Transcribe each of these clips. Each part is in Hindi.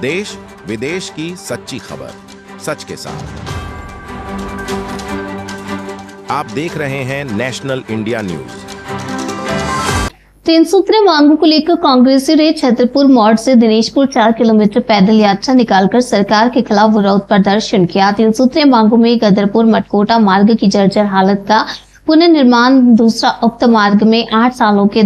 देश विदेश की सच्ची खबर सच के साथ। आप देख रहे हैं नेशनल इंडिया न्यूज। 3 सूत्रीय मांगों को लेकर कांग्रेसियों ने छतरपुर मोड़ से दिनेशपुर 4 किलोमीटर पैदल यात्रा निकालकर सरकार के खिलाफ विरोध प्रदर्शन किया। 3 सूत्रीय मांगों में गदरपुर मटकोटा मार्ग की जर्जर हालत का पुनर्निर्माण, दूसरा उक्त मार्ग में 8 सालों के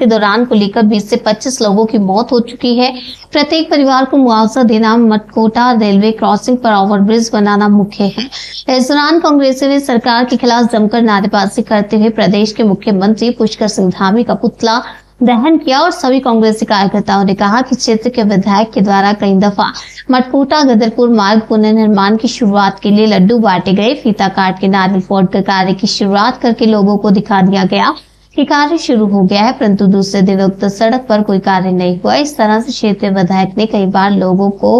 दौरान को लेकर 20 से 25 लोगों की मौत हो चुकी है। प्रत्येक परिवार को मुआवजा देना, मटकोटा रेलवे क्रॉसिंग पर ओवरब्रिज बनाना मुख्य है। इस दौरान कांग्रेसियों ने सरकार के खिलाफ जमकर नारेबाजी करते हुए प्रदेश के मुख्यमंत्री पुष्कर सिंह धामी का पुतला दहन किया और सभी कांग्रेसी कार्यकर्ताओं ने कहा कि क्षेत्र के विधायक के द्वारा कई दफा मटकोटा गदरपुर मार्ग पुनर्निर्माण की शुरुआत के लिए लड्डू बांटे गए। फीता काट के नारियल फोड़कर कार्य की शुरुआत करके लोगों को दिखा दिया गया कि कार्य शुरू हो गया है, परंतु दूसरे दिन उक्त सड़क पर कोई कार्य नहीं हुआ। इस तरह से क्षेत्रीय विधायक ने कई बार लोगों को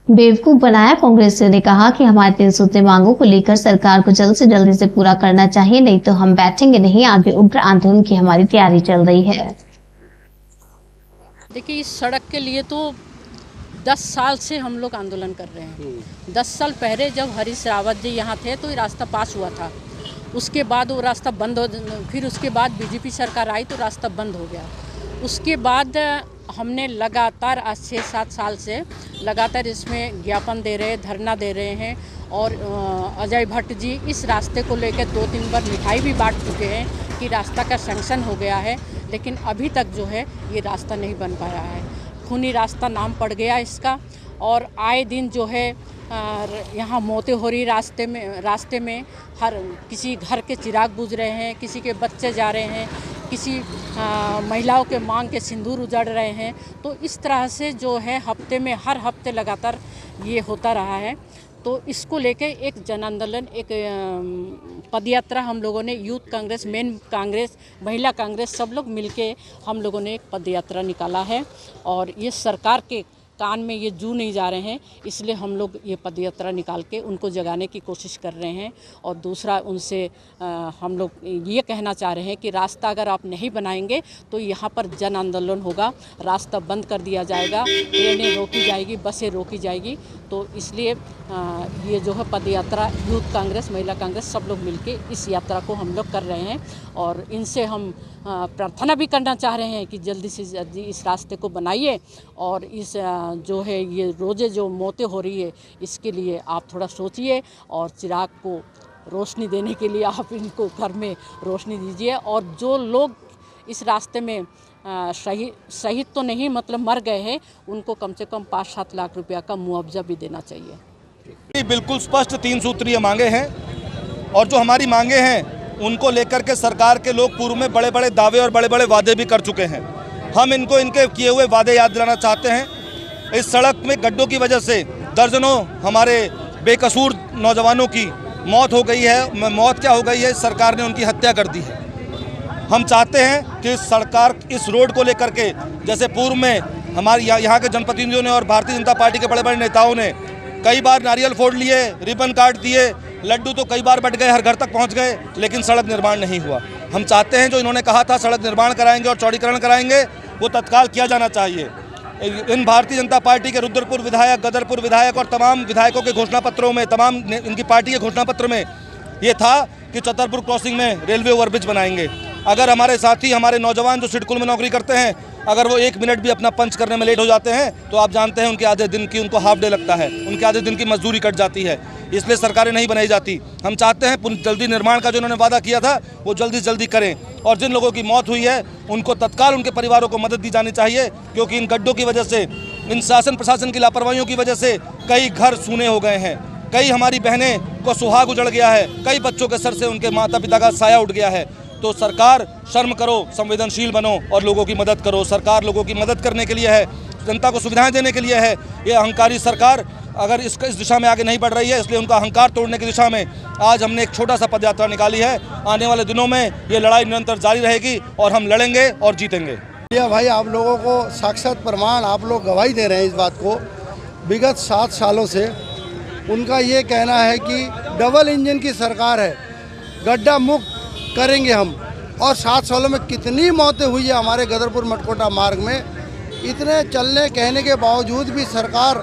बेवकूफ बनाया। कांग्रेसियों ने कहा कि हमारे 3 सूत्रीय मांगों को लेकर सरकार को जल्द से जल्दी से पूरा करना चाहिए, नहीं तो हम बैठेंगे नहीं। आगे उग्र आंदोलन की हमारी तैयारी चल रही है। देखिए, इस सड़क के लिए तो 10 साल से हम लोग आंदोलन कर रहे हैं। 10 साल पहले जब हरीश रावत जी यहाँ थे तो ये रास्ता पास हुआ था, उसके बाद वो रास्ता बंद हो, फिर उसके बाद बीजेपी सरकार आई तो रास्ता बंद हो गया। उसके बाद हमने लगातार आज 6-7 साल से लगातार इसमें ज्ञापन दे रहे हैं, धरना दे रहे हैं और अजय भट्ट जी इस रास्ते को लेकर 2-3 बार मिठाई भी बांट चुके हैं कि रास्ता का सैंक्शन हो गया है, लेकिन अभी तक जो है ये रास्ता नहीं बन पाया है। खूनी रास्ता नाम पड़ गया इसका और आए दिन जो है यहाँ मौतें हो रही रास्ते में हर किसी घर के चिराग बुझ रहे हैं, किसी के बच्चे जा रहे हैं, किसी महिलाओं के मांग के सिंदूर उजड़ रहे हैं। तो इस तरह से जो है हर हफ्ते लगातार ये होता रहा है। तो इसको लेके एक जन आंदोलन, एक पदयात्रा हम लोगों ने, यूथ कांग्रेस, मेन कांग्रेस, महिला कांग्रेस, सब लोग मिलके हम लोगों ने एक पदयात्रा निकाला है और ये सरकार के कान में ये जू नहीं जा रहे हैं, इसलिए हम लोग ये पदयात्रा निकाल के उनको जगाने की कोशिश कर रहे हैं। और दूसरा उनसे हम लोग ये कहना चाह रहे हैं कि रास्ता अगर आप नहीं बनाएंगे तो यहाँ पर जन आंदोलन होगा, रास्ता बंद कर दिया जाएगा, ट्रेनें रोकी जाएगी, बसें रोकी जाएगी। तो इसलिए ये जो है पदयात्रा यूथ कांग्रेस, महिला कांग्रेस सब लोग मिलके इस यात्रा को हम लोग कर रहे हैं और इनसे हम प्रार्थना भी करना चाह रहे हैं कि जल्दी से जल्दी इस रास्ते को बनाइए और इस जो है ये रोज़े जो मौतें हो रही है इसके लिए आप थोड़ा सोचिए और चिराग को रोशनी देने के लिए आप इनको घर में रोशनी दीजिए। और जो लोग इस रास्ते में शहीद तो नहीं मतलब मर गए हैं, उनको कम से कम 5-7 लाख रुपया का मुआवजा भी देना चाहिए। बिल्कुल स्पष्ट 3 सूत्रीय मांगे हैं और जो हमारी मांगे हैं उनको लेकर के सरकार के लोग पूर्व में बड़े बड़े दावे और बड़े बड़े वादे भी कर चुके हैं। हम इनको इनके किए हुए वादे याद दिलाना चाहते हैं। इस सड़क में गड्ढों की वजह से दर्जनों हमारे बेकसूर नौजवानों की मौत हो गई है। मौत क्या हो गई है, सरकार ने उनकी हत्या कर दी है। हम चाहते हैं कि सरकार इस रोड को लेकर के, जैसे पूर्व में हमारे यहाँ के जनप्रतिनिधियों ने और भारतीय जनता पार्टी के बड़े बड़े नेताओं ने कई बार नारियल फोड़ लिए, रिबन काट दिए, लड्डू तो कई बार बट गए, हर घर तक पहुँच गए, लेकिन सड़क निर्माण नहीं हुआ। हम चाहते हैं जो इन्होंने कहा था सड़क निर्माण कराएंगे और चौड़ीकरण कराएंगे, वो तत्काल किया जाना चाहिए। इन भारतीय जनता पार्टी के रुद्रपुर विधायक, गदरपुर विधायक और तमाम विधायकों के घोषणा पत्रों में, तमाम इनकी पार्टी के घोषणा पत्र में ये था कि छतरपुर क्रॉसिंग में रेलवे ओवरब्रिज बनाएंगे। अगर हमारे साथी, हमारे नौजवान जो सिडकुल में नौकरी करते हैं, अगर वो 1 मिनट भी अपना पंच करने में लेट हो जाते हैं तो आप जानते हैं उनके आधे दिन की, उनको हाफ डे लगता है, उनके आधे दिन की मजदूरी कट जाती है। इसलिए सरकारें नहीं बनाई जाती। हम चाहते हैं जल्दी निर्माण का जो उन्होंने वादा किया था वो जल्दी जल्दी करें और जिन लोगों की मौत हुई है उनको तत्काल उनके परिवारों को मदद दी जानी चाहिए, क्योंकि इन गड्ढों की वजह से, इन शासन प्रशासन की लापरवाहियों की वजह से कई घर सूने हो गए हैं, कई हमारी बहनें को सुहाग उजड़ गया है, कई बच्चों के सर से उनके माता पिता का साया उठ गया है। तो सरकार शर्म करो, संवेदनशील बनो और लोगों की मदद करो। सरकार लोगों की मदद करने के लिए है, जनता को सुविधाएं देने के लिए है। ये अहंकारी सरकार अगर इस दिशा में आगे नहीं बढ़ रही है, इसलिए उनका अहंकार तोड़ने की दिशा में आज हमने एक छोटा सा पदयात्रा निकाली है। आने वाले दिनों में ये लड़ाई निरंतर जारी रहेगी और हम लड़ेंगे और जीतेंगे। भाई, आप लोगों को साक्षात प्रमाण, आप लोग गवाही दे रहे हैं इस बात को। विगत 7 सालों से उनका ये कहना है कि डबल इंजन की सरकार है, गड्ढा मुक्त करेंगे हम। और 7 सालों में कितनी मौतें हुई है हमारे गदरपुर मटकोटा मार्ग में, इतने चलने कहने के बावजूद भी सरकार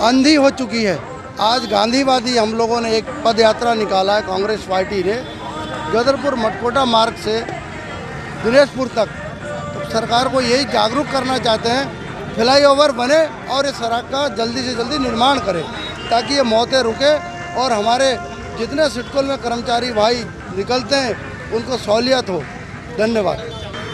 अंधी हो चुकी है। आज गांधीवादी हम लोगों ने एक पद यात्रा निकाला है, कांग्रेस पार्टी ने गदरपुर मटकोटा मार्ग से दिनेशपुर तक। तो सरकार को यही जागरूक करना चाहते हैं, फ्लाईओवर बने और इस सड़क का जल्दी से जल्दी निर्माण करें ताकि ये मौतें रुके और हमारे जितने सिडकोल में कर्मचारी भाई निकलते हैं उनको सहूलियत हो। धन्यवाद।